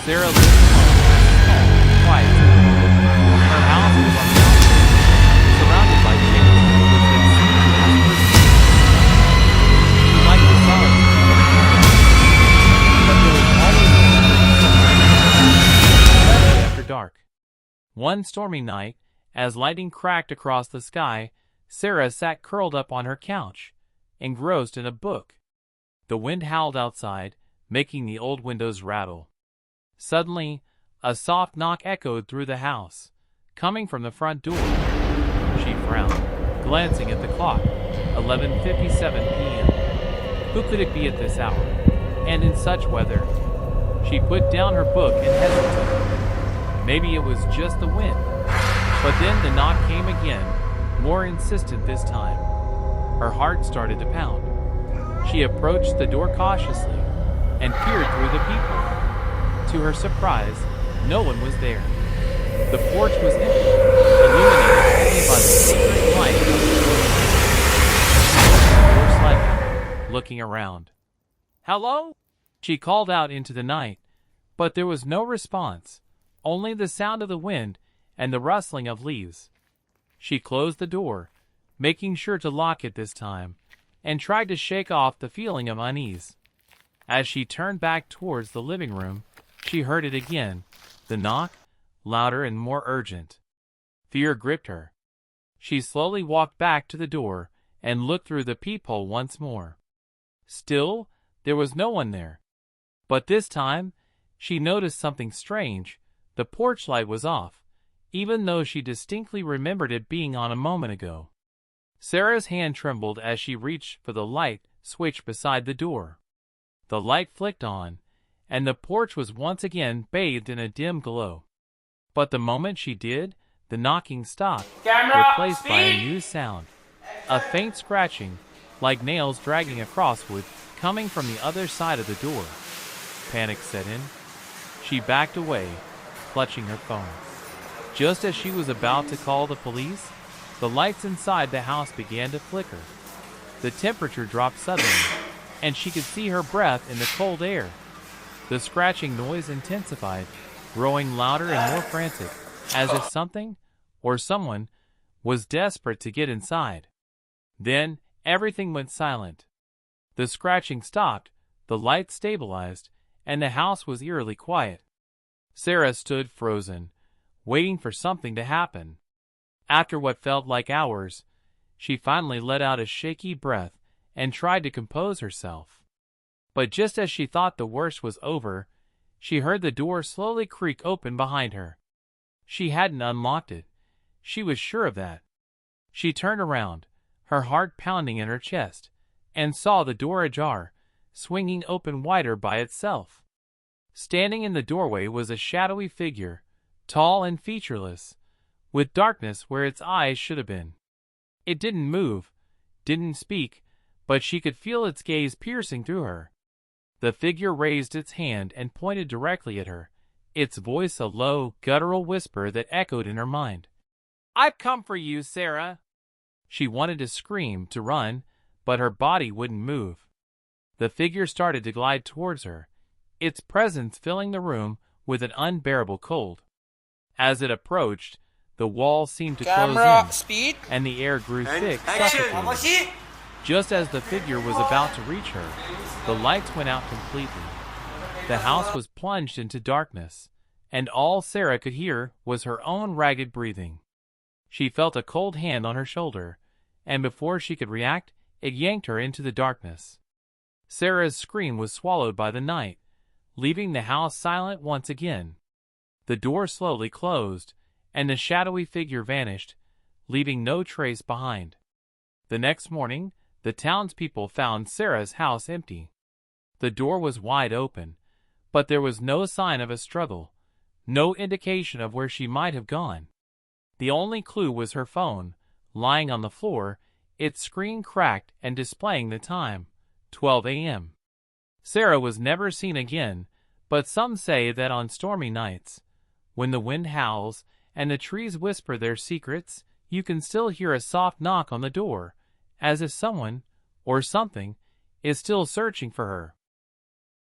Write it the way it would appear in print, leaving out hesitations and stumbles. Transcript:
Sarah lived alone in a small, quiet town. Her house was on the mountain, surrounded by trees which had seemed to whisper secrets. She liked the solitude of the night, but there was always especially after dark. One stormy night, as lightning cracked across the sky, Sarah sat curled up on her couch, engrossed in a book. The wind howled outside, making the old windows rattle. Suddenly, a soft knock echoed through the house, coming from the front door. She frowned, glancing at the clock. 11:57 p.m. Who could it be at this hour, and in such weather? She put down her book and hesitated. Maybe it was just the wind. But then the knock came again, more insistent this time. Her heart started to pound. She approached the door cautiously and peered through the peephole. To her surprise, no one was there. The porch was empty, illuminated only by the flickering light of the door slightly, looking around. "Hello?" She called out into the night, but there was no response, only the sound of the wind and the rustling of leaves. She closed the door, making sure to lock it this time, and tried to shake off the feeling of unease. As she turned back towards the living room, she heard it again, the knock, louder and more urgent. Fear gripped her. She slowly walked back to the door and looked through the peephole once more. Still, there was no one there. But this time, she noticed something strange. The porch light was off, even though she distinctly remembered it being on a moment ago. Sarah's hand trembled as she reached for the light switch beside the door. The light flicked on, and the porch was once again bathed in a dim glow. But the moment she did, the knocking stopped, replaced by a new sound. A faint scratching, like nails dragging across wood, coming from the other side of the door. Panic set in. She backed away, clutching her phone. Just as she was about to call the police, the lights inside the house began to flicker. The temperature dropped suddenly, and she could see her breath in the cold air. The scratching noise intensified, growing louder and more frantic, as if something, or someone, was desperate to get inside. Then, everything went silent. The scratching stopped, the light stabilized, and the house was eerily quiet. Sarah stood frozen, waiting for something to happen. After what felt like hours, she finally let out a shaky breath and tried to compose herself. But just as she thought the worst was over, she heard the door slowly creak open behind her. She hadn't unlocked it. She was sure of that. She turned around, her heart pounding in her chest, and saw the door ajar, swinging open wider by itself. Standing in the doorway was a shadowy figure, tall and featureless, with darkness where its eyes should have been. It didn't move, didn't speak, but she could feel its gaze piercing through her. The figure raised its hand and pointed directly at her, its voice a low, guttural whisper that echoed in her mind. "I've come for you, Sarah." She wanted to scream, to run, but her body wouldn't move. The figure started to glide towards her, its presence filling the room with an unbearable cold. As it approached, the walls seemed to close in, and the air grew thick, suffocating. Just as the figure was about to reach her, the lights went out completely. The house was plunged into darkness, and all Sarah could hear was her own ragged breathing. She felt a cold hand on her shoulder, and before she could react, it yanked her into the darkness. Sarah's scream was swallowed by the night, leaving the house silent once again. The door slowly closed, and the shadowy figure vanished, leaving no trace behind. The next morning, the townspeople found Sarah's house empty. The door was wide open, but there was no sign of a struggle, no indication of where she might have gone. The only clue was her phone, lying on the floor, its screen cracked and displaying the time, 12 a.m. Sarah was never seen again, but some say that on stormy nights, when the wind howls and the trees whisper their secrets, you can still hear a soft knock on the door, as if someone, or something, is still searching for her.